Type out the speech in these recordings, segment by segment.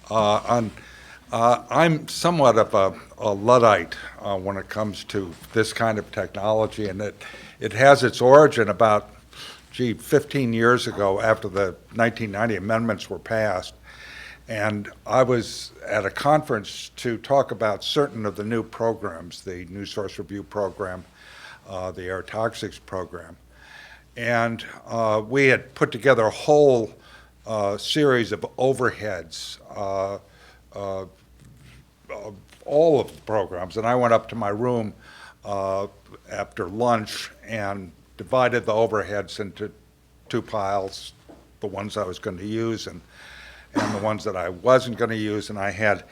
I'm somewhat of a Luddite when it comes to this kind of technology, and it has its origin about, 15 years ago after the 1990 amendments were passed. And I was at a conference to talk about certain of the new programs, the New Source Review Program, the Air Toxics Program. And we had put together a whole series of overheads, all of the programs. And I went up to my room after lunch and divided the overheads into two piles, the ones I was going to use and the ones that I wasn't going to use. And I had,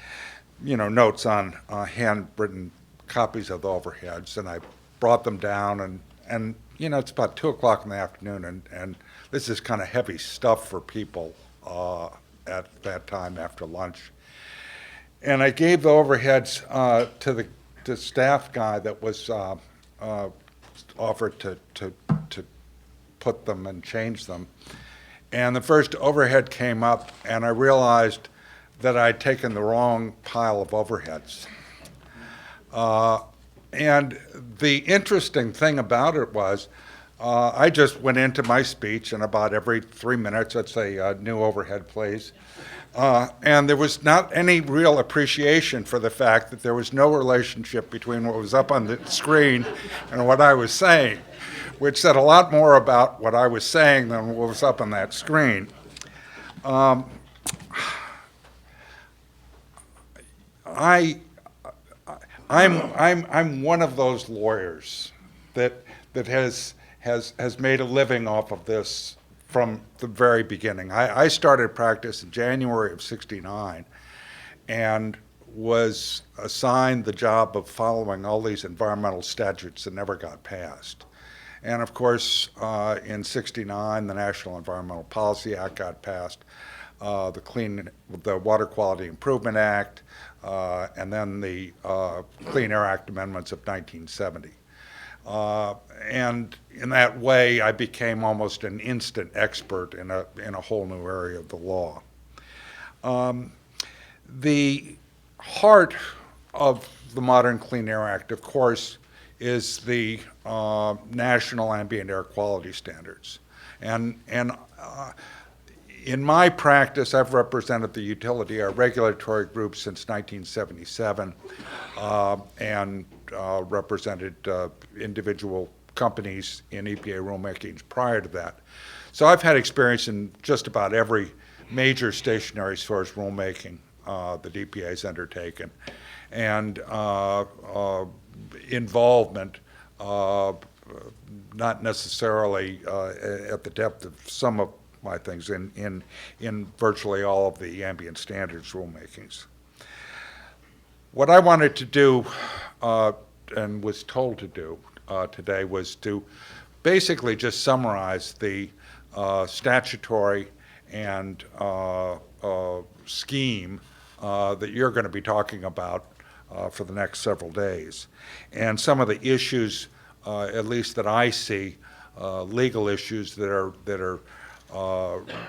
notes on handwritten copies of the overheads, and I brought them down, and it's about 2 o'clock in the afternoon, and this is kind of heavy stuff for people at that time after lunch. And I gave the overheads to the staff guy that was offered to put them and change them. And the first overhead came up, and I realized that I'd taken the wrong pile of overheads. And the interesting thing about it was, I just went into my speech, and about every 3 minutes, I'd say, new overhead, please. And there was not any real appreciation for the fact that there was no relationship between what was up on the screen and what I was saying, which said a lot more about what I was saying than what was up on that screen. I'm one of those lawyers that has made a living off of this from the very beginning. I started practice in January of '69 and was assigned the job of following all these environmental statutes that never got passed. And of course, in '69, the National Environmental Policy Act got passed, the Water Quality Improvement Act, and then the Clean Air Act amendments of 1970. And in that way, I became almost an instant expert in a whole new area of the law. The heart of the modern Clean Air Act, of course, is the National Ambient Air Quality Standards. And in my practice, I've represented the utility air regulatory group since 1977, and represented individual companies in EPA rulemakings prior to that. So I've had experience in just about every major stationary source rulemaking that EPA has undertaken, and involvement, not necessarily at the depth of some of my things, in virtually all of the ambient standards rulemakings. What I wanted to do, and was told to do today, was to basically just summarize the statutory and scheme that you're going to be talking about for the next several days. And some of the issues, at least that I see, legal issues that are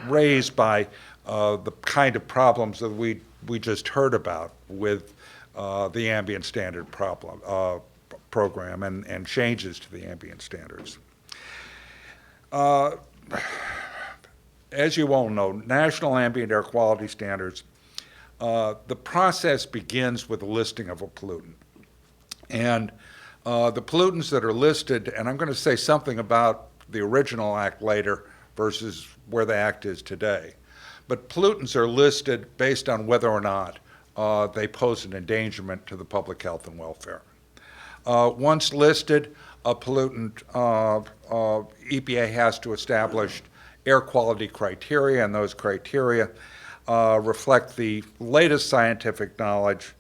raised by the kind of problems that we just heard about with the ambient standard program and changes to the ambient standards. As you all know, National Ambient Air Quality Standards, the process begins with a listing of a pollutant. And the pollutants that are listed, and I'm going to say something about the original act later versus where the act is today, but pollutants are listed based on whether or not they pose an endangerment to the public health and welfare. Once listed, a pollutant, EPA has to establish air quality criteria, and those criteria reflect the latest scientific knowledge,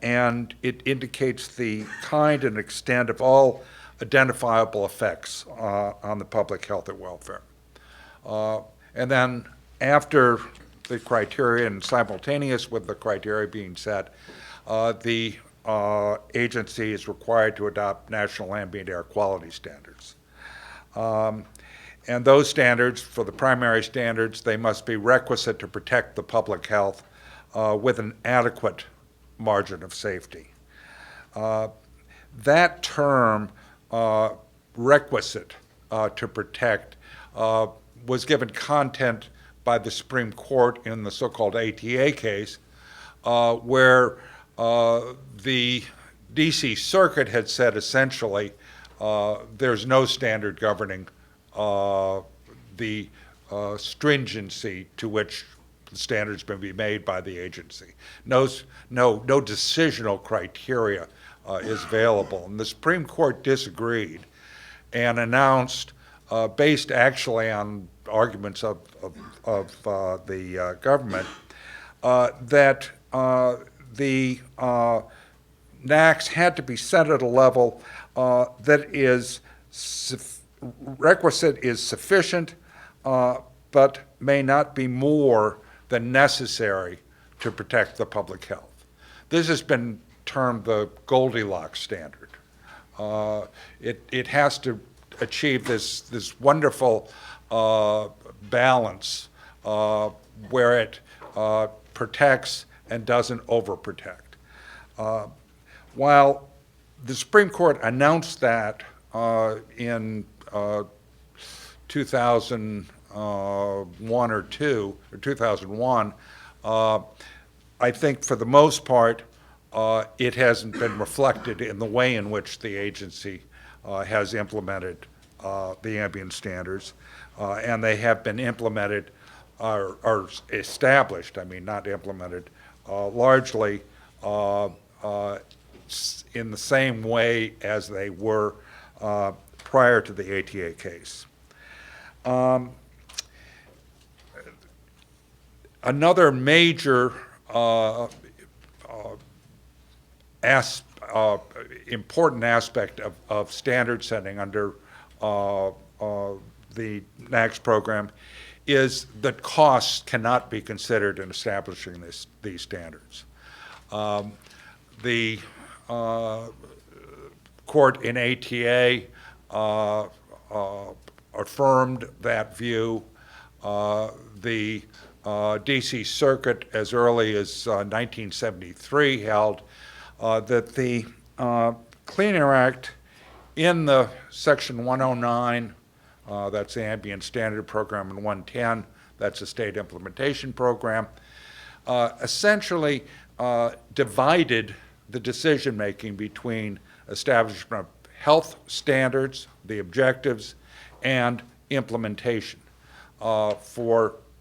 and it indicates the kind and extent of all identifiable effects on the public health and welfare. And then after the criteria and simultaneous with the criteria being set, the agency is required to adopt national ambient air quality standards. And those standards, for the primary standards, they must be requisite to protect the public health with an adequate margin of safety. That term, requisite to protect, was given content by the Supreme Court in the so-called ATA case, where the D.C. Circuit had said essentially there's no standard governing the stringency to which the standards may be made by the agency. No decisional criteria is available. And the Supreme Court disagreed and announced, based actually on arguments of the government, that the NAAQS had to be set at a level that is requisite is sufficient, but may not be more than necessary to protect the public health. This has been termed the Goldilocks standard. It has to achieve this wonderful balance where it protects and doesn't overprotect. While the Supreme Court announced that in 2001 or 2001, I think for the most part, it hasn't been reflected in the way in which the agency has implemented the ambient standards, and they have been implemented or established, I mean not implemented, largely in the same way as they were prior to the ATA case. Another major important aspect of standard setting under the NAAQS program is that costs cannot be considered in establishing these standards. The court in ATA affirmed that view. The D.C. Circuit, as early as 1973, held that the Clean Air Act in the Section 109, that's the Ambient Standard Program, and 110, that's the State Implementation Program, essentially divided the decision-making between establishment of health standards, the objectives, and implementation.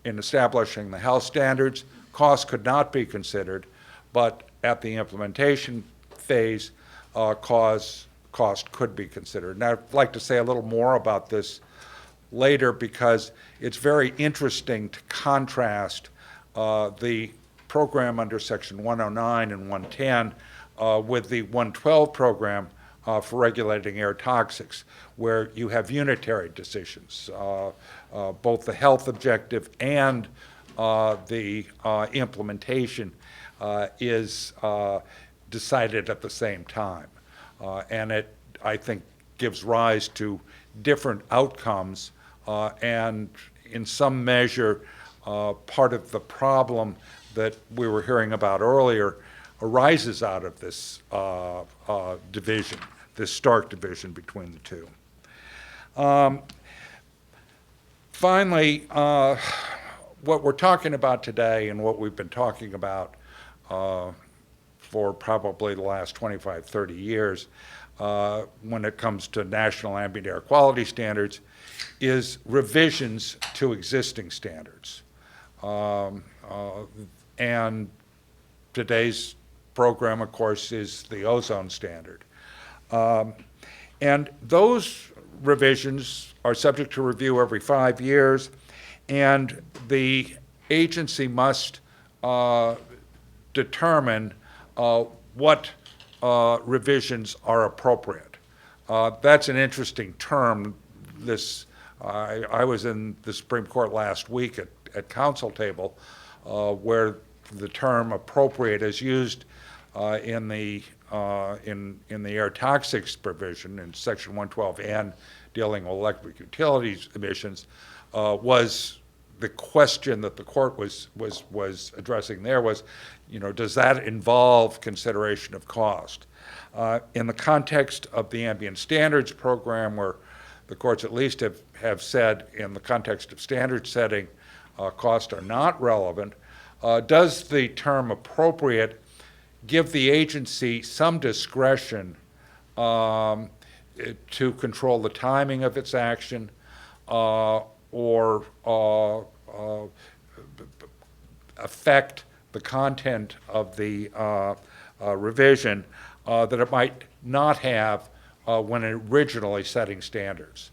In establishing the health standards, cost could not be considered, but at the implementation phase, cost could be considered. And I'd like to say a little more about this later because it's very interesting to contrast the program under Section 109 and 110 with the 112 program for regulating air toxics, where you have unitary decisions. Both the health objective and the implementation is decided at the same time. And it, I think, gives rise to different outcomes and in some measure part of the problem that we were hearing about earlier arises out of this division, this stark division between the two. Finally, what we're talking about today and what we've been talking about for probably the last 25, 30 years when it comes to national ambient air quality standards is revisions to existing standards. And today's program, of course, is the ozone standard. And those revisions are subject to review every 5 years, and the agency must determine what revisions are appropriate. That's an interesting term. I was in the Supreme Court last week at Counsel table where the term appropriate is used in the air toxics provision in Section 112N dealing with electric utilities emissions was the question that the court was addressing there was, does that involve consideration of cost? In the context of the ambient standards program, where the courts at least have said in the context of standard setting, costs are not relevant, does the term appropriate give the agency some discretion to control the timing of its action or affect the content of the revision that it might not have when originally setting standards.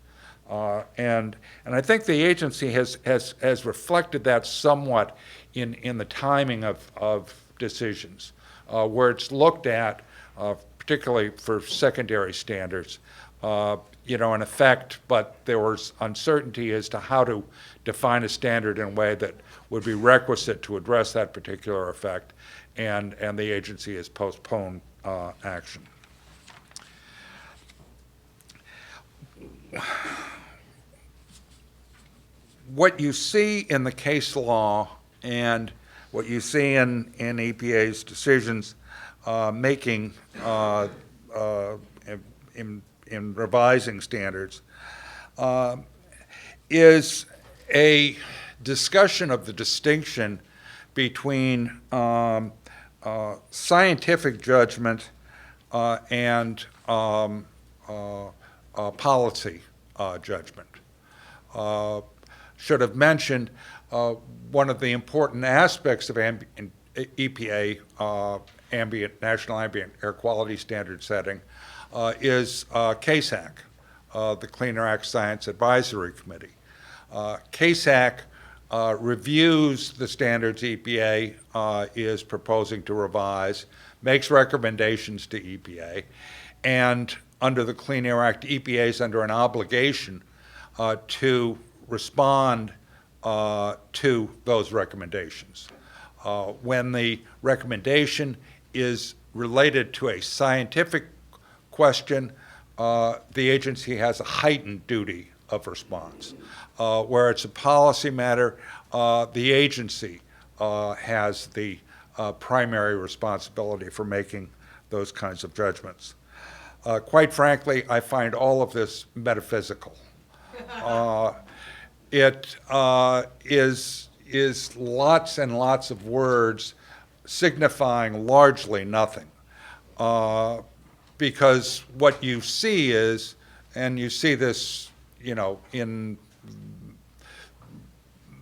And I think the agency has reflected that somewhat in the timing of decisions, where it's looked at, particularly for secondary standards, in effect, but there was uncertainty as to how to define a standard in a way that would be requisite to address that particular effect, and the agency has postponed action. What you see in the case law and what you see in EPA's decisions making in revising standards is a discussion of the distinction between scientific judgment and policy judgment. Should have mentioned one of the important aspects of EPA National Ambient Air Quality Standard setting is CASAC, the Clean Air Act Science Advisory Committee. CASAC reviews the standards EPA is proposing to revise, makes recommendations to EPA, and under the Clean Air Act, EPA is under an obligation to respond to those recommendations. When the recommendation is related to a scientific question, the agency has a heightened duty of response. Where it's a policy matter, the agency has the primary responsibility for making those kinds of judgments. Quite frankly, I find all of this metaphysical. It is lots and lots of words signifying largely nothing. Because what you see is, and you see this, in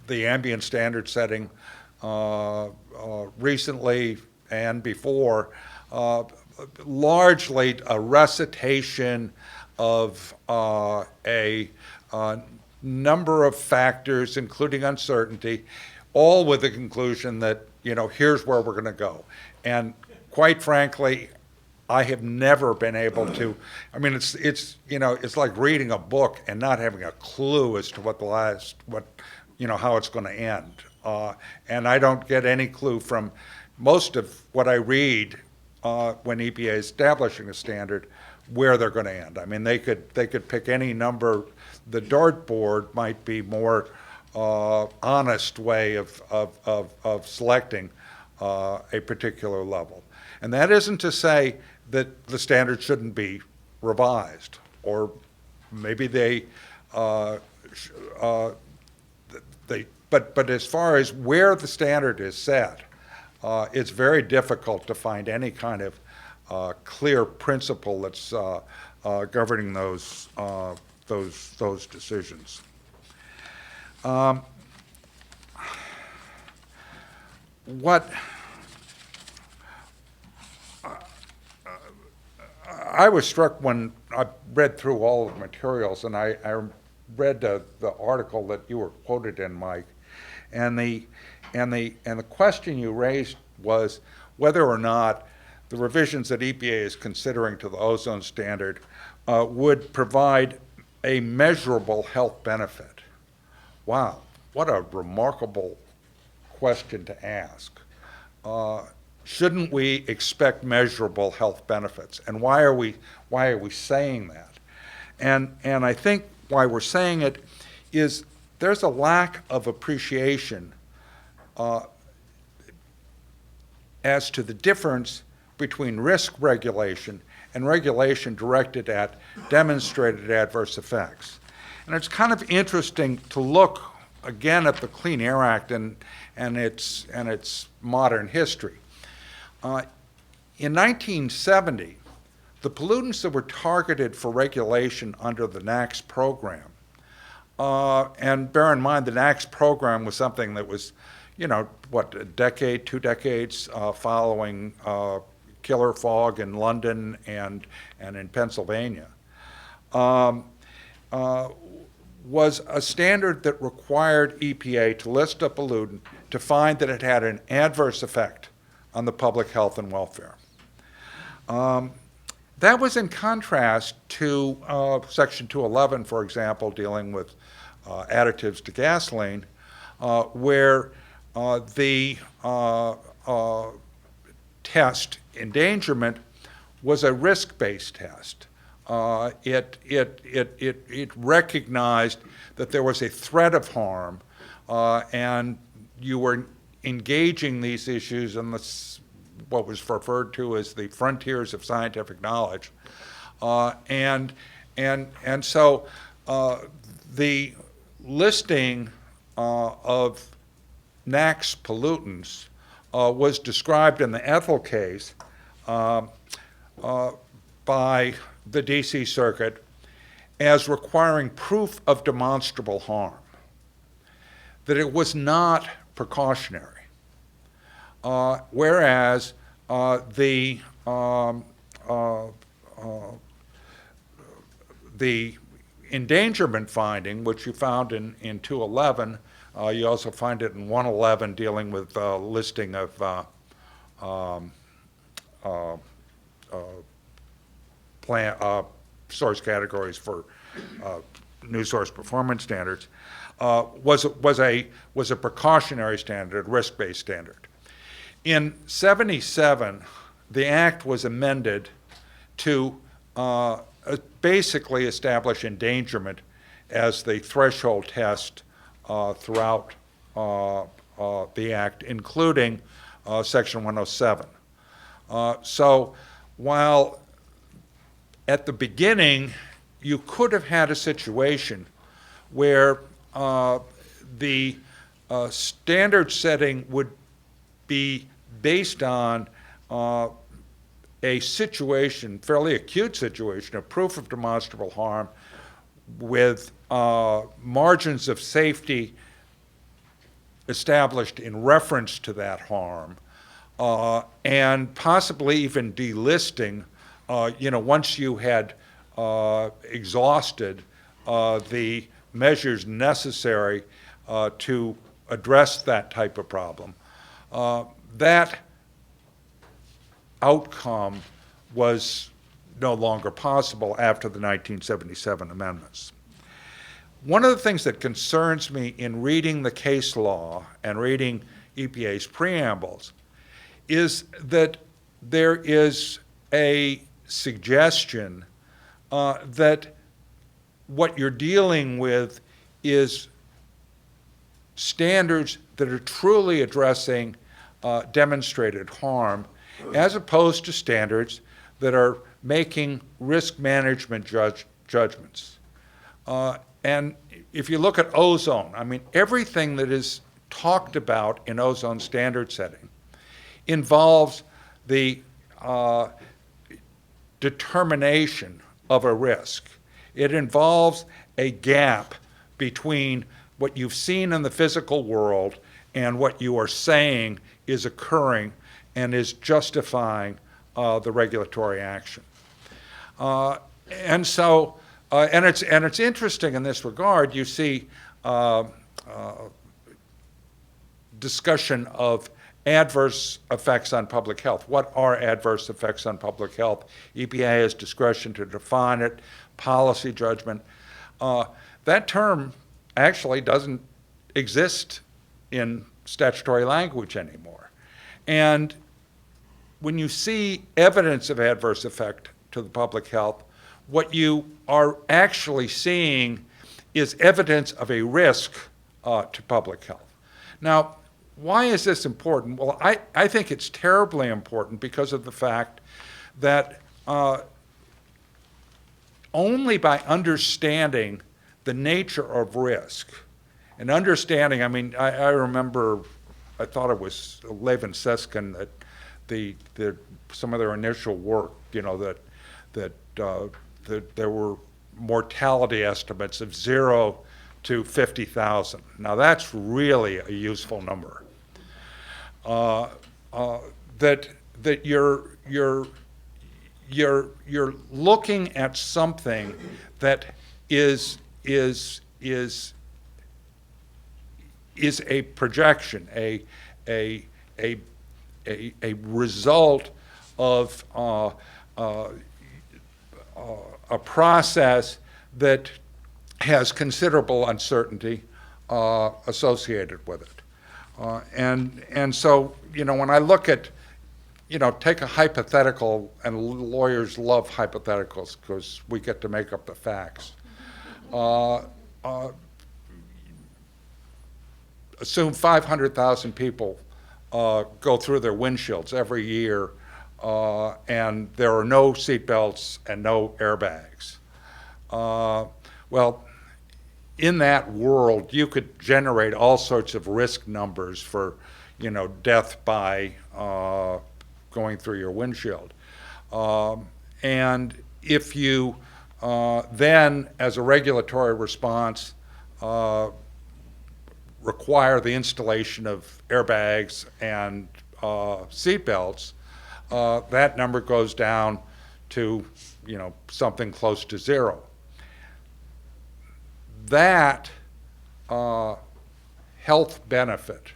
the ambient standard setting recently and before, largely a recitation of a number of factors, including uncertainty, all with the conclusion that, here's where we're going to go. And quite frankly, I have never been able to, it's like reading a book and not having a clue as to how it's going to end. And I don't get any clue from most of what I read when EPA is establishing a standard where they're going to end. They could pick any number. The dartboard might be more honest way of selecting a particular level. And that isn't to say that the standard shouldn't be revised, or maybe but as far as where the standard is set, it's very difficult to find any kind of clear principle that's governing those decisions. What I was struck when I read through all of the materials, and I read the article that you were quoted in, Mike, and the question you raised was whether or not the revisions that EPA is considering to the ozone standard would provide a measurable health benefit. Wow, what a remarkable question to ask. Shouldn't we expect measurable health benefits? And why are we saying that? And I think why we're saying it is there's a lack of appreciation as to the difference between risk regulation and regulation directed at demonstrated adverse effects. And it's kind of interesting to look again at the Clean Air Act and its modern history. In 1970, the pollutants that were targeted for regulation under the NAAQS program, and bear in mind the NAAQS program was something that was, a decade, 2 decades following killer fog in London and in Pennsylvania, was a standard that required EPA to list a pollutant to find that it had an adverse effect on the public health and welfare. That was in contrast to Section 211, for example, dealing with additives to gasoline, where the test, endangerment, was a risk-based test. It recognized that there was a threat of harm, and you were engaging these issues in what was referred to as the frontiers of scientific knowledge, and so the listing of NAAQS pollutants was described in the Ethel case by the DC Circuit as requiring proof of demonstrable harm, that it was not precautionary. Whereas the endangerment finding, which you found in 211, you also find it in 111 dealing with listing of source categories for new source performance standards, was a precautionary standard, risk-based standard. In 77, the Act was amended to basically establish endangerment as the threshold test throughout the Act, including Section 107. So while at the beginning you could have had a situation where the standard setting would be based on a situation, fairly acute situation, of proof of demonstrable harm with margins of safety established in reference to that harm, and possibly even delisting, once you had exhausted the measures necessary to address that type of problem. That outcome was no longer possible after the 1977 amendments. One of the things that concerns me in reading the case law and reading EPA's preambles is that there is a suggestion that what you're dealing with is standards that are truly addressing demonstrated harm, as opposed to standards that are making risk management judgments. And if you look at ozone, I mean, everything that is talked about in ozone standard setting involves the determination of a risk. It involves a gap between what you've seen in the physical world and what you are saying is occurring and is justifying the regulatory action. And so, and it's interesting in this regard. You see discussion of adverse effects on public health. What are adverse effects on public health? EPA has discretion to define it, policy judgment. That term actually doesn't exist in statutory language anymore. And when you see evidence of adverse effect to the public health, what you are actually seeing is evidence of a risk to public health. Now, why is this important? Well, I think it's terribly important because of the fact that only by understanding the nature of risk, and understanding, I mean, I remember, I thought it was Levin Seskin that some of their initial work, you know, that there were mortality estimates of 0 to 50,000. Now that's really a useful number. That you're looking at something that is a projection, a result of a process that has considerable uncertainty associated with it. And so, you know, when I look at, you know, take a hypothetical, and lawyers love hypotheticals because we get to make up the facts. Assume 500,000 people go through their windshields every year, and there are no seatbelts and no airbags. Well, in that world, you could generate all sorts of risk numbers for, you know, death by going through your windshield. And if you then, as a regulatory response, require the installation of airbags and seatbelts, that number goes down to, you know, something close to 0. That health benefit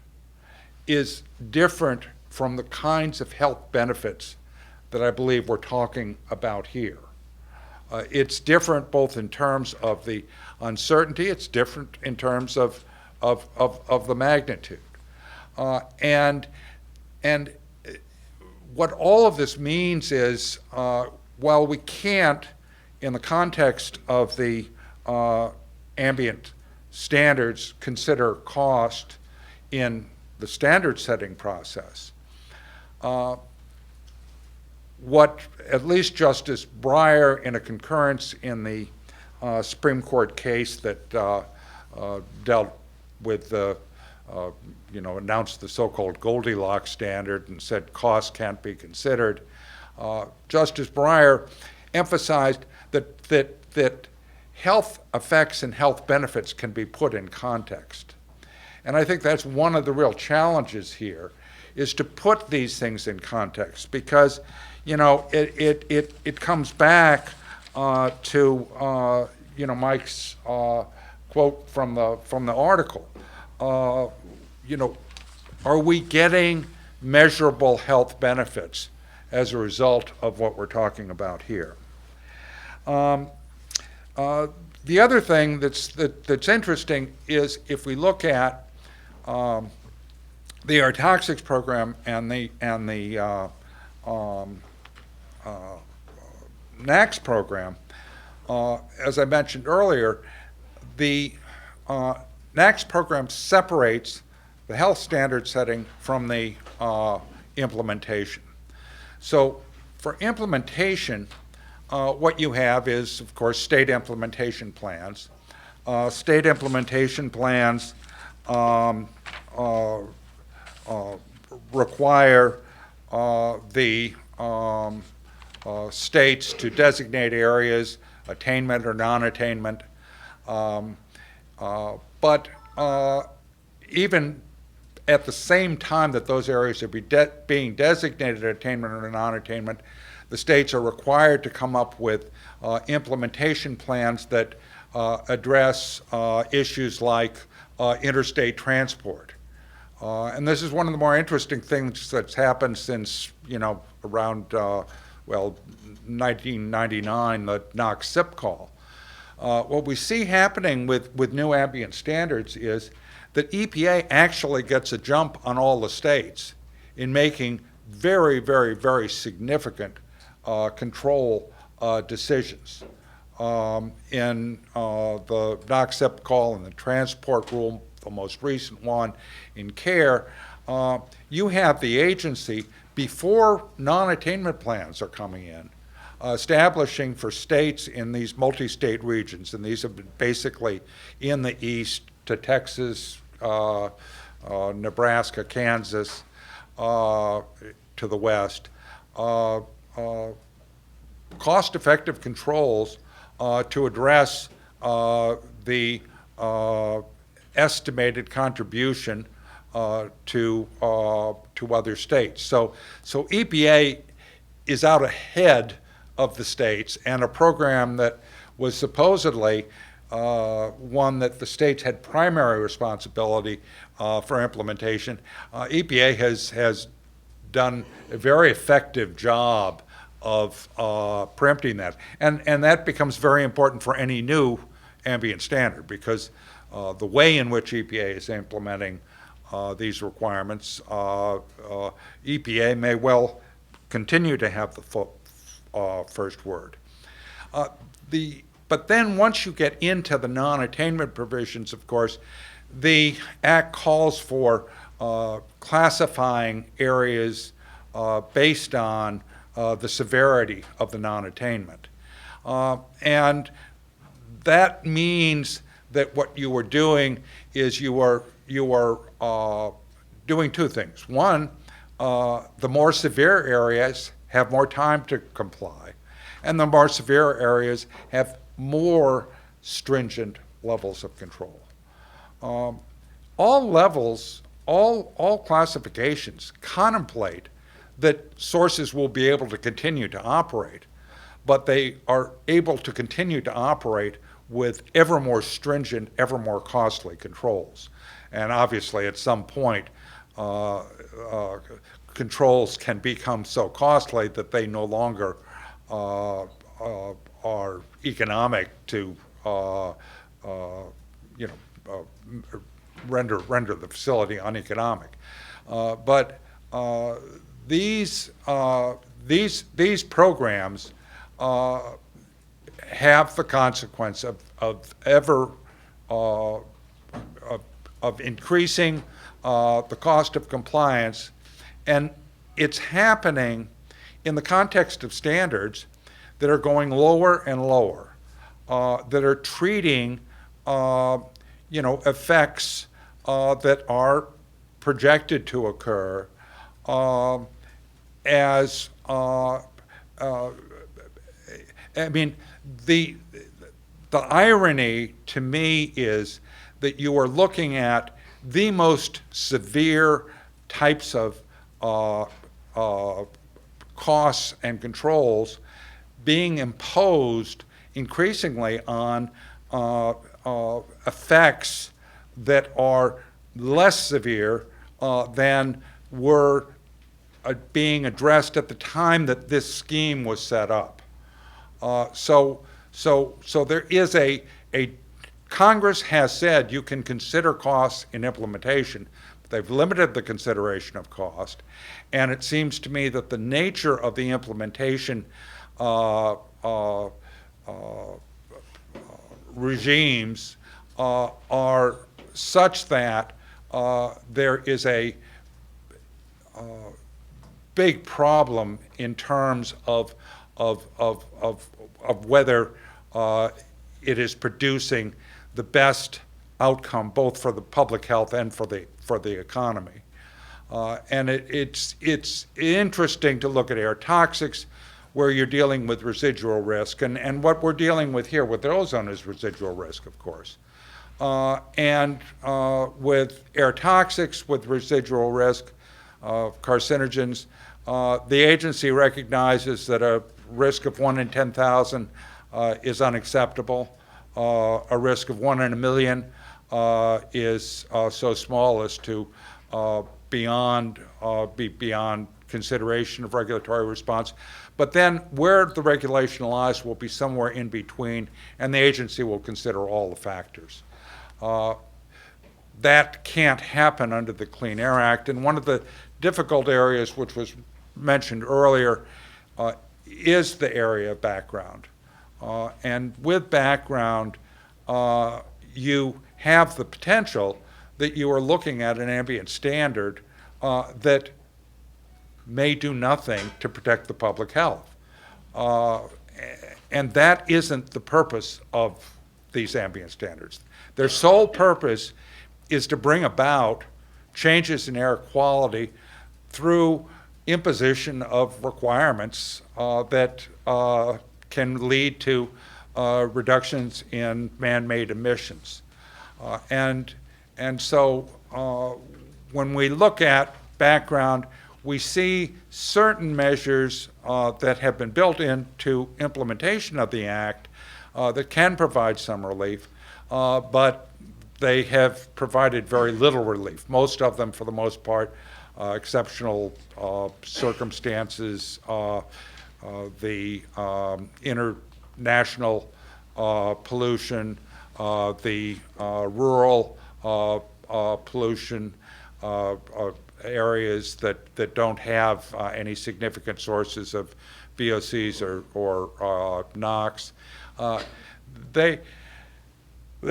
is different from the kinds of health benefits that I believe we're talking about here. It's different both in terms of the uncertainty, it's different in terms of the magnitude. And what all of this means is, while we can't, in the context of the ambient standards, consider cost in the standard setting process, what at least Justice Breyer, in a concurrence in the Supreme Court case that dealt with you know, announced the so-called Goldilocks standard and said cost can't be considered, Justice Breyer emphasized that health effects and health benefits can be put in context. And I think that's one of the real challenges here, is to put these things in context, because, you know, it comes back to you know, Mike's quote from the article. You know, are we getting measurable health benefits as a result of what we're talking about here? The other thing that's interesting is, if we look at the NAAQS program and the NAAQS program, as I mentioned earlier, the NAAQS program separates the health standard setting from the implementation. So for implementation, what you have is, of course, state implementation plans. State implementation plans require the states to designate areas, attainment or non-attainment. But even at the same time that those areas are being designated attainment or non-attainment, the states are required to come up with implementation plans that address issues like interstate transport. And this is one of the more interesting things that's happened since, you know, around, well, 1999, the NAAQS SIP call. What we see happening with new ambient standards is that EPA actually gets a jump on all the states in making very, very, very significant control decisions. in the NAAQS call and the transport rule, the most recent one in CARE, you have the agency, before non-attainment plans are coming in, establishing for states in these multi-state regions, and these have been basically in the east to Texas, Nebraska, Kansas, to the west, cost-effective controls to address the estimated contribution to other states. So EPA is out ahead of the states, and a program that was supposedly one that the states had primary responsibility for implementation. EPA has done a very effective job of preempting that, and that becomes very important for any new ambient standard, because the way in which EPA is implementing these requirements, EPA may well continue to have the first word. But then once you get into the non-attainment provisions, of course, the Act calls for classifying areas based on the severity of the non-attainment. And that means that what you are doing is you are doing two things. One, the more severe areas have more time to comply, and the more severe areas have more stringent levels of control. All levels, all classifications contemplate that sources will be able to continue to operate, but they are able to continue to operate with ever more stringent, ever more costly controls. And obviously at some point, controls can become so costly that they no longer are economic to render the facility uneconomic. But these programs have the consequence of increasing the cost of compliance, and it's happening in the context of standards that are going lower and lower, that are treating effects that are projected to occur as the irony to me is that you are looking at the most severe types of costs and controls being imposed increasingly on effects that are less severe than were being addressed at the time that this scheme was set up. So there is Congress has said you can consider costs in implementation, but they've limited the consideration of cost, and it seems to me that the nature of the implementation regimes are such that there is a big problem in terms of whether it is producing the best outcome both for the public health and for the economy. And it's interesting to look at air toxics, where you're dealing with residual risk, and what we're dealing with here with ozone is residual risk, of course. And with air toxics, with residual risk of carcinogens, the agency recognizes that a risk of 1 in 10,000 is unacceptable. A risk of 1 in a million is so small as to be beyond consideration of regulatory response. But then where the regulation lies will be somewhere in between, and the agency will consider all the factors. That can't happen under the Clean Air Act, and one of the difficult areas which was mentioned earlier is the area of background. And with background, you have the potential that you are looking at an ambient standard that may do nothing to protect the public health. And that isn't the purpose of these ambient standards. Their sole purpose is to bring about changes in air quality through imposition of requirements that can lead to reductions in man-made emissions. And so when we look at background, we see certain measures that have been built into implementation of the Act that can provide some relief, but they have provided very little relief. Most of them, for the most part, exceptional circumstances, the international pollution, the rural pollution areas that don't have any significant sources of VOCs or NOx. They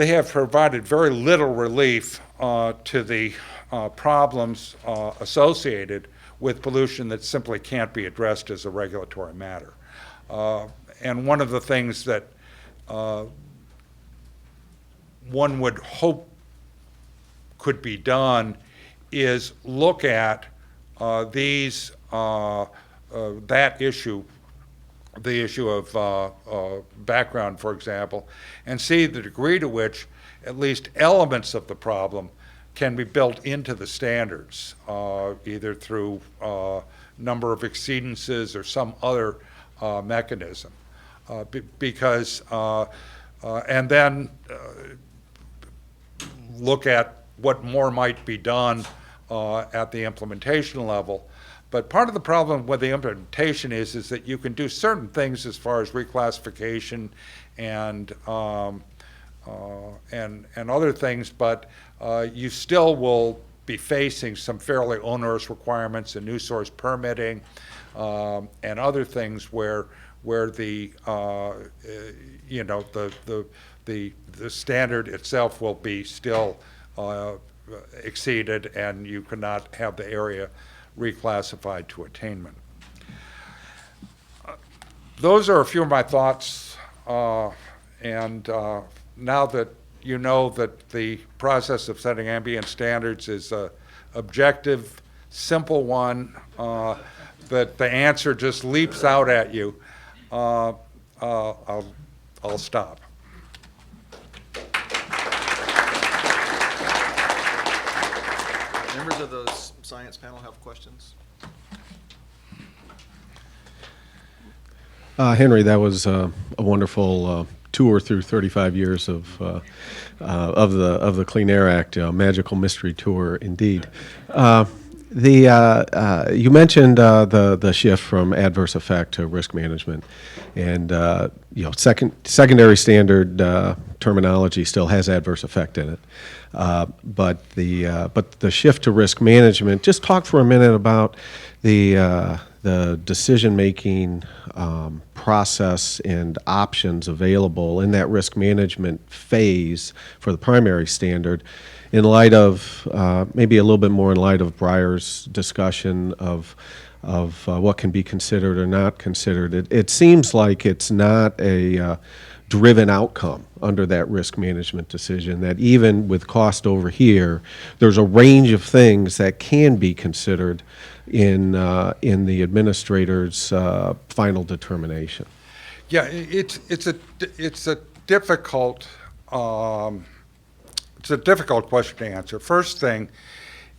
have provided very little relief to the problems associated with pollution that simply can't be addressed as a regulatory matter. And one of the things that one would hope could be done is look at that issue, the issue of background, for example, and see the degree to which at least elements of the problem can be built into the standards, either through number of exceedances or some other mechanism. And then look at what more might be done at the implementation level. But part of the problem with the implementation is that you can do certain things as far as reclassification and other things, but you still will be facing some fairly onerous requirements and new source permitting and other things where the the standard itself will be still exceeded, and you cannot have the area reclassified to attainment. Those are a few of my thoughts, and now that you know that the process of setting ambient standards is an objective, simple one, that the answer just leaps out at you, I'll stop. Members of the science panel have questions? Henry, that was a wonderful tour through 35 years of the Clean Air Act, magical mystery tour indeed. You mentioned the shift from adverse effect to risk management, and secondary standard terminology still has adverse effect in it, but the shift to risk management. Just talk for a minute about the decision-making process and options available in that risk management phase for the primary standard, in light of maybe a little bit more in light of Breyer's discussion of what can be considered or not considered. It seems like it's not a driven outcome under that risk management decision, that even with cost over here, there's a range of things that can be considered in the administrator's final determination. Yeah, it's a difficult question to answer. First thing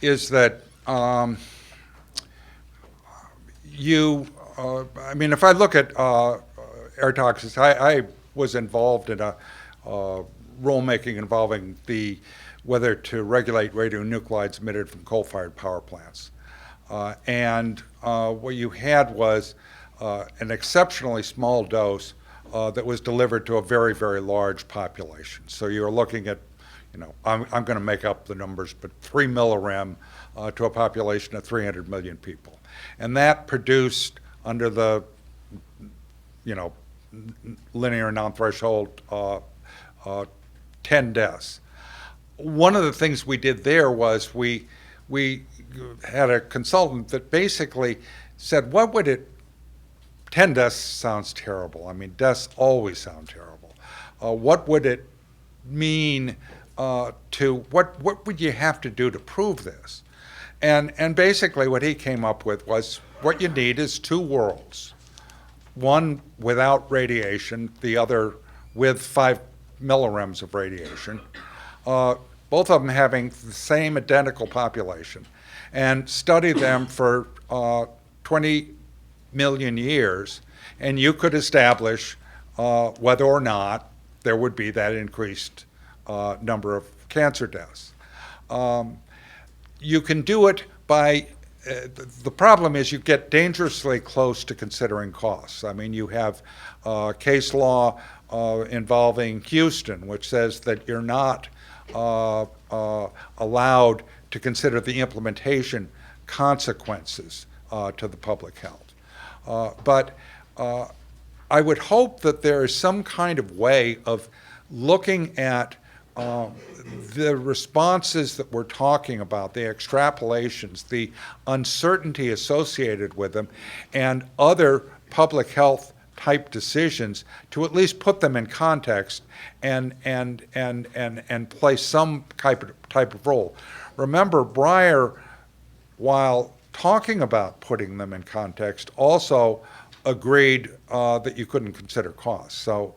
is that if I look at air toxics, I was involved in a rulemaking involving whether to regulate radionuclides emitted from coal-fired power plants. And what you had was an exceptionally small dose that was delivered to a very, very large population. So you're looking at, I'm going to make up the numbers, but 3 millirem to a population of 300 million people. And that produced, under the, linear non-threshold 10 deaths. One of the things we did there was we had a consultant that basically said, what would it, 10 deaths sounds terrible. I mean, deaths always sound terrible. What would it mean what would you have to do to prove this? And basically what he came up with was what you need is two worlds. One without radiation, the other with 5 millirems of radiation. Both of them having the same identical population, and study them for 20 million years, and you could establish whether or not there would be that increased number of cancer deaths. You can do it by, the problem is you get dangerously close to considering costs. I mean, you have case law involving Houston, which says that you're not allowed to consider the implementation consequences to the public health. But I would hope that there is some kind of way of looking at the responses that we're talking about, the extrapolations, the uncertainty associated with them, and other public health type decisions to at least put them in context and play some type of role. Remember, Breyer, while talking about putting them in context, also agreed that you couldn't consider costs. So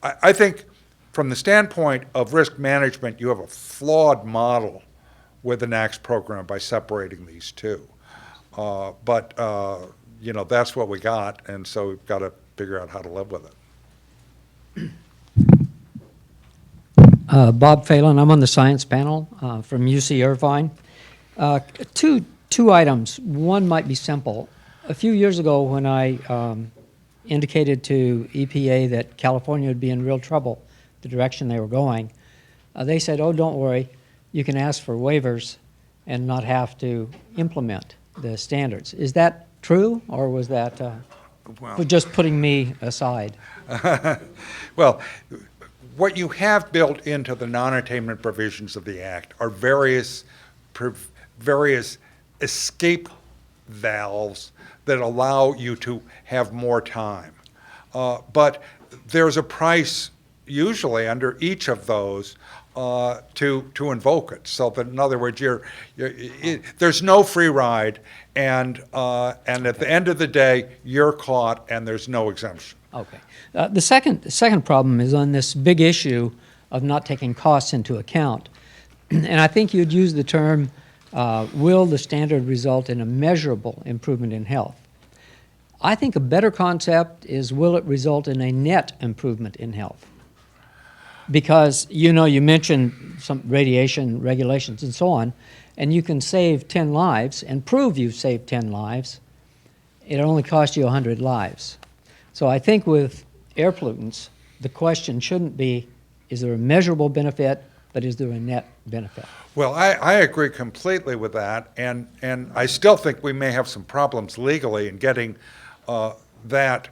I think from the standpoint of risk management, you have a flawed model with the NAAQS program by separating these two. But you know, that's what we got, and so we've got to figure out how to live with it. Bob Phelan, I'm on the science panel from UC Irvine. Two items. One might be simple. A few years ago when I indicated to EPA that California would be in real trouble, the direction they were going, they said, oh, don't worry, you can ask for waivers and not have to implement the standards. Is that true, or was that just putting me aside? Well, what you have built into the non-attainment provisions of the Act are various escape valves that allow you to have more time. But there's a price usually under each of those to invoke it. So that, in other words, there's no free ride, and at the end of the day, you're caught, and there's no exemption. Okay. The second problem is on this big issue of not taking costs into account. And I think you'd use the term, will the standard result in a measurable improvement in health? I think a better concept is, will it result in a net improvement in health? Because, you know, you mentioned some radiation regulations and so on, and you can save 10 lives and prove you've saved 10 lives. It only cost you 100 lives. So I think with air pollutants, the question shouldn't be, is there a measurable benefit, but is there a net benefit? Well, I agree completely with that, and I still think we may have some problems legally in getting that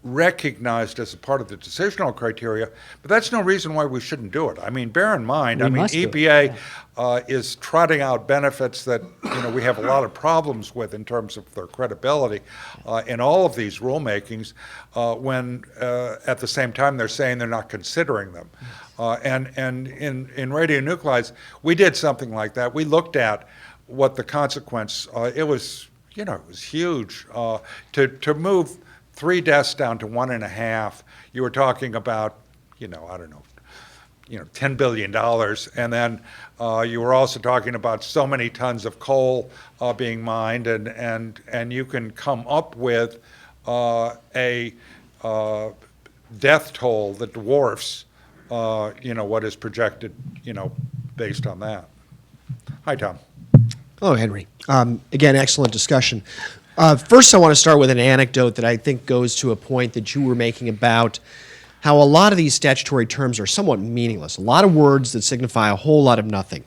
recognized as a part of the decisional criteria, but that's no reason why we shouldn't do it. I mean, bear in mind, EPA is trotting out benefits that, you know, we have a lot of problems with in terms of their credibility in all of these rulemakings, when at the same time they're saying they're not considering them. And in radionuclides, we did something like that. We looked at what the consequence, it was huge. To move 3 deaths down to 1.5, you were talking about, $10 billion. And then you were also talking about so many tons of coal being mined, and you can come up with a death toll that dwarfs, what is projected, based on that. Hi, Tom. Hello, Henry. Again, excellent discussion. First, I want to start with an anecdote that I think goes to a point that you were making about how a lot of these statutory terms are somewhat meaningless, a lot of words that signify a whole lot of nothing.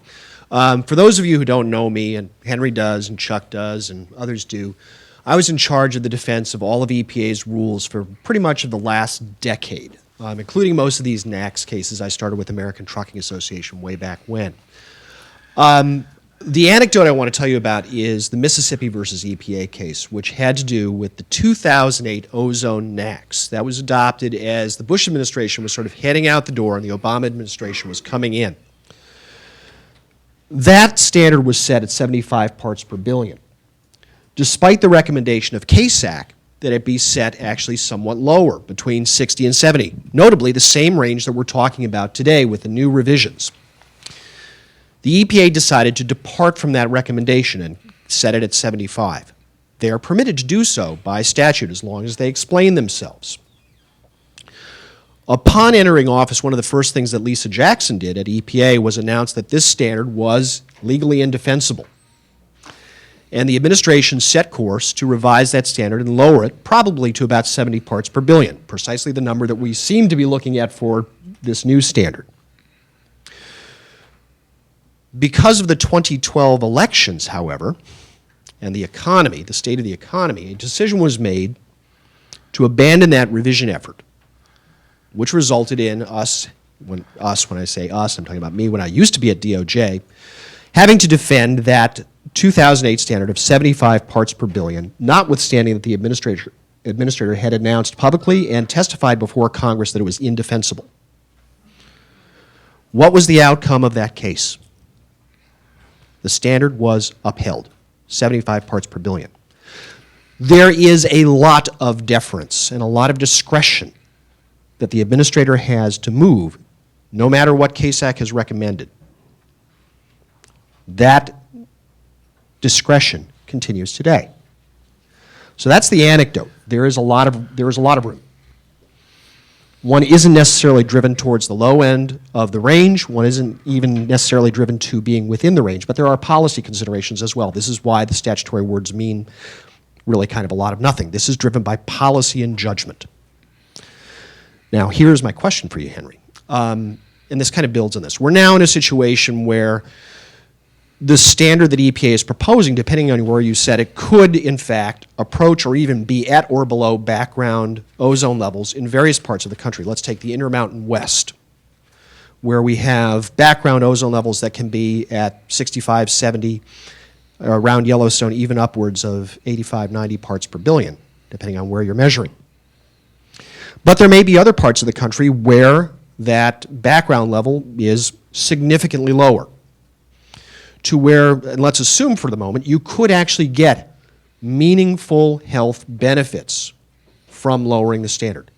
For those of you who don't know me, and Henry does, and Chuck does, and others do, I was in charge of the defense of all of EPA's rules for pretty much of the last decade, including most of these NAAQS cases. I started with American Trucking Association way back when. The anecdote I want to tell you about is the Mississippi versus EPA case, which had to do with the 2008 Ozone NAAQS. That was adopted as the Bush administration was sort of heading out the door and the Obama administration was coming in. That standard was set at 75 parts per billion, despite the recommendation of CASAC that it be set actually somewhat lower, between 60 and 70, notably the same range that we're talking about today with the new revisions. The EPA decided to depart from that recommendation and set it at 75. They are permitted to do so by statute as long as they explain themselves. Upon entering office, one of the first things that Lisa Jackson did at EPA was announce that this standard was legally indefensible. And the administration set course to revise that standard and lower it probably to about 70 parts per billion, precisely the number that we seem to be looking at for this new standard. Because of the 2012 elections, however, and the economy, the state of the economy, a decision was made to abandon that revision effort, which resulted in us, when I say us, I'm talking about me when I used to be at DOJ, having to defend that 2008 standard of 75 parts per billion, notwithstanding that the administrator had announced publicly and testified before Congress that it was indefensible. What was the outcome of that case? The standard was upheld, 75 parts per billion. There is a lot of deference and a lot of discretion that the administrator has to move, no matter what CASAC has recommended. That discretion continues today. So that's the anecdote. There is a lot of room. One isn't necessarily driven towards the low end of the range. One isn't even necessarily driven to being within the range, but there are policy considerations as well. This is why the statutory words mean really kind of a lot of nothing. This is driven by policy and judgment. Now, here's my question for you, Henry. And this kind of builds on this. We're now in a situation where the standard that EPA is proposing, depending on where you set it, could in fact approach or even be at or below background ozone levels in various parts of the country. Let's take the Intermountain West, where we have background ozone levels that can be at 65, 70, around Yellowstone, even upwards of 85, 90 parts per billion, depending on where you're measuring. But there may be other parts of the country where that background level is significantly lower, to where, and let's assume for the moment, you could actually get meaningful health benefits from lowering the standard.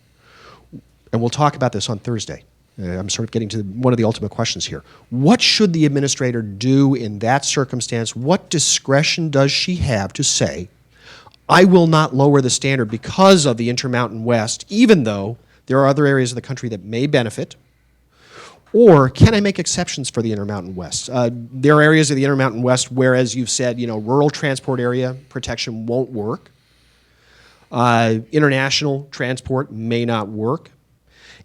And we'll talk about this on Thursday. I'm sort of getting to one of the ultimate questions here. What should the administrator do in that circumstance? What discretion does she have to say, I will not lower the standard because of the Intermountain West, even though there are other areas of the country that may benefit? Or can I make exceptions for the Intermountain West? There are areas of the Intermountain West where, as you've said, rural transport area protection won't work. International transport may not work.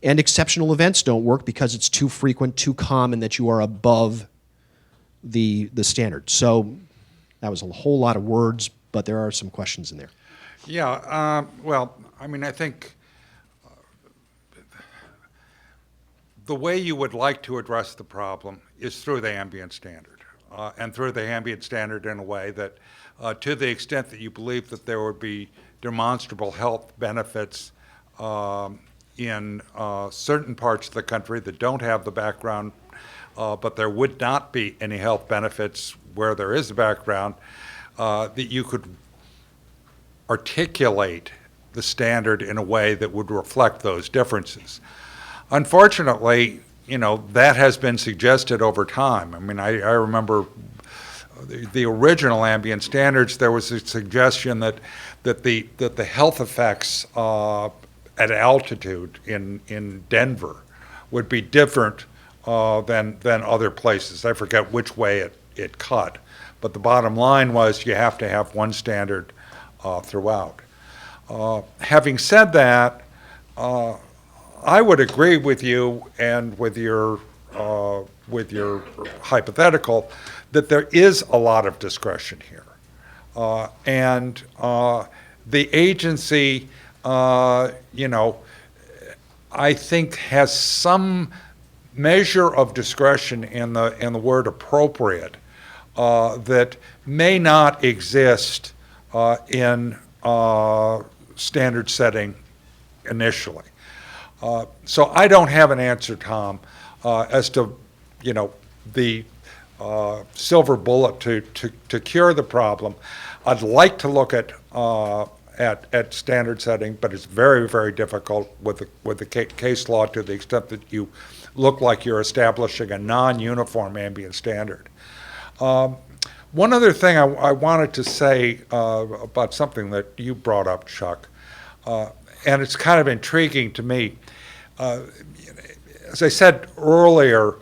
And exceptional events don't work because it's too frequent, too common that you are above the standard. So that was a whole lot of words, but there are some questions in there. Yeah, well, I mean, I think the way you would like to address the problem is through the ambient standard, and through the ambient standard in a way that, to the extent that you believe that there would be demonstrable health benefits in certain parts of the country that don't have the background, but there would not be any health benefits where there is a background, that you could articulate the standard in a way that would reflect those differences. Unfortunately, that has been suggested over time. I mean, I remember the original ambient standards, there was a suggestion that the health effects at altitude in Denver would be different than other places. I forget which way it cut, but the bottom line was you have to have one standard throughout. Having said that, I would agree with you and with your hypothetical that there is a lot of discretion here. And the agency, you know, I think has some measure of discretion in the word appropriate that may not exist in standard setting initially. So I don't have an answer, Tom, as to, you know, the silver bullet to cure the problem. I'd like to look at standard setting, but it's very, very difficult with the case law to the extent that you look like you're establishing a non-uniform ambient standard. One other thing I wanted to say about something that you brought up, Chuck, and it's kind of intriguing to me. As I said earlier,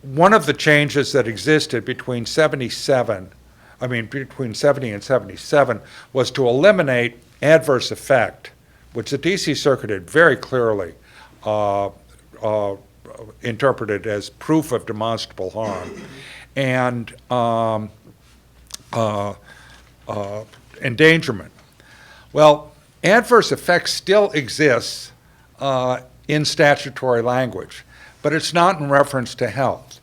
one of the changes that existed between 70 and 77 was to eliminate adverse effect, which the DC Circuit had very clearly interpreted as proof of demonstrable harm, and endangerment. Well, adverse effects still exists in statutory language, but it's not in reference to health.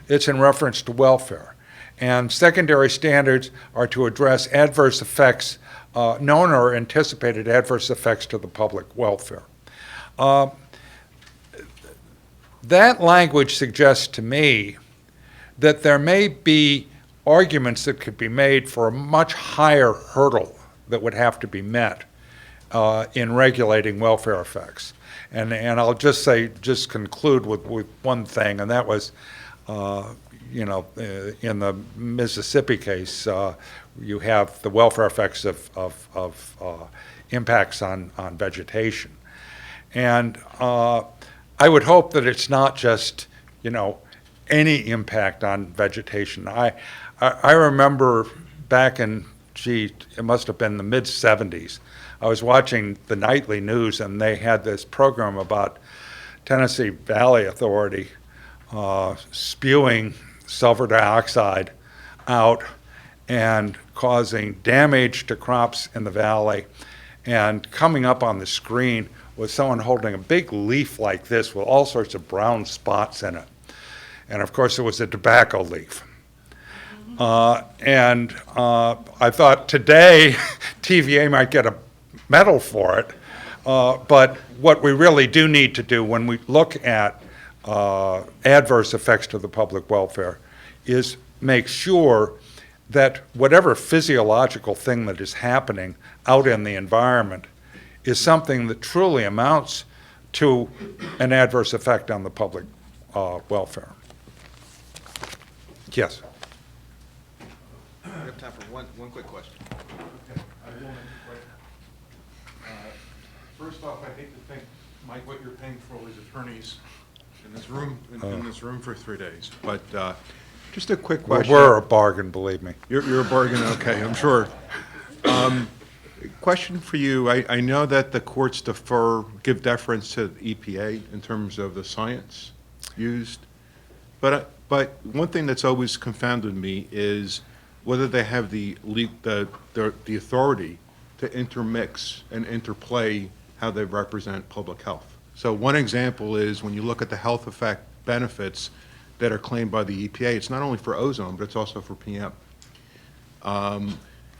It's in reference to welfare. And secondary standards are to address adverse effects, known or anticipated adverse effects to the public welfare. That language suggests to me that there may be arguments that could be made for a much higher hurdle that would have to be met in regulating welfare effects. And I'll just conclude with one thing, and that was, you know, in the Mississippi case, you have the welfare effects of impacts on vegetation. And I would hope that it's not just, you know, any impact on vegetation. I remember back in, it must have been the mid-'70s, I was watching the nightly news, and they had this program about Tennessee Valley Authority spewing sulfur dioxide out and causing damage to crops in the valley. And coming up on the screen was someone holding a big leaf like this with all sorts of brown spots in it. And of course, it was a tobacco leaf. And I thought today TVA might get a medal for it, but what we really do need to do when we look at adverse effects to the public welfare is make sure that whatever physiological thing that is happening out in the environment is something that truly amounts to an adverse effect on the public welfare. Yes. We have time for one quick question. Okay, I will make it quick. First off, I hate to think, Mike, what you're paying for all these attorneys in this room, in this room for 3 days. But just a quick Well, question. we're a bargain, believe me. You're a bargain, okay, I'm sure. Question for you, I know that the courts give deference to the EPA in terms of the science used, but one thing that's always confounded me is whether they have the authority to intermix and interplay how they represent public health. So one example is when you look at the health effect benefits that are claimed by the EPA, it's not only for ozone, but it's also for PM.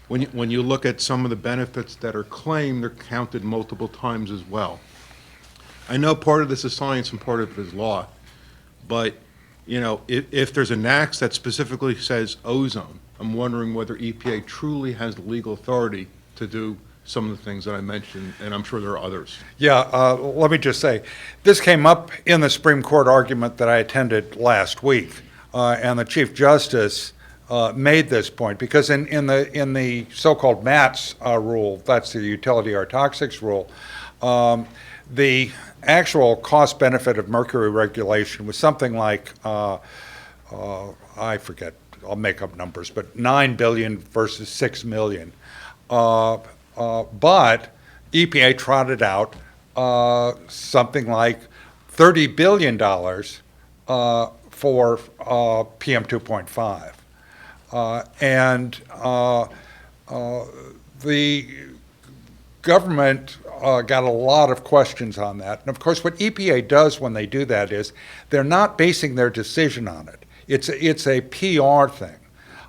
When you look at some of the benefits that are claimed, they're counted multiple times as well. I know part of this is science and part of it is law, but you know, if there's a NAAQS that specifically says ozone, I'm wondering whether EPA truly has the legal authority to do some of the things that I mentioned, and I'm sure there are others. Yeah, let me just say, this came up in the Supreme Court argument that I attended last week, and the Chief Justice made this point, because in the so-called MATS rule, that's the utility or toxics rule, the actual cost benefit of mercury regulation was something like, I forget, I'll make up numbers, but 9 billion versus 6 million. But EPA trotted out something like $30 billion for PM 2.5. And the government got a lot of questions on that. And of course, what EPA does when they do that is they're not basing their decision on it. It's a PR thing.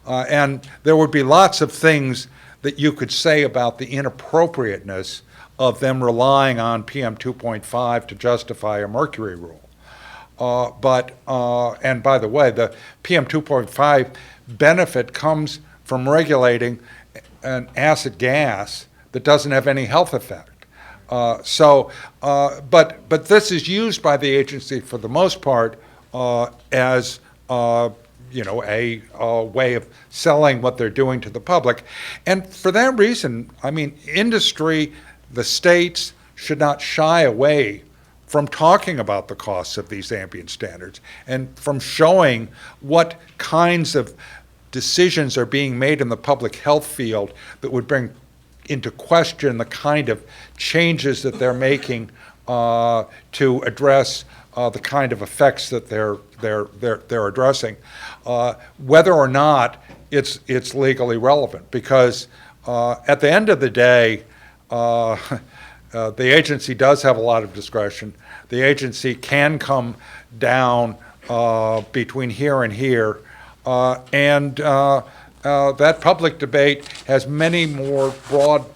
And there would be lots of things that you could say about the inappropriateness of them relying on PM 2.5 to justify a mercury rule. And by the way, the PM 2.5 benefit comes from regulating an acid gas that doesn't have any health effect. But this is used by the agency for the most part as a way of selling what they're doing to the public. And for that reason, I mean, industry, the states should not shy away from talking about the costs of these ambient standards and from showing what kinds of decisions are being made in the public health field that would bring into question the kind of changes that they're making to address the kind of effects that they're addressing, whether or not it's legally relevant. Because at the end of the day, the agency does have a lot of discretion. The agency can come down between here and here, and that public debate has many more broad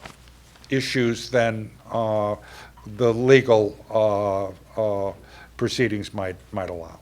issues than the legal proceedings might allow.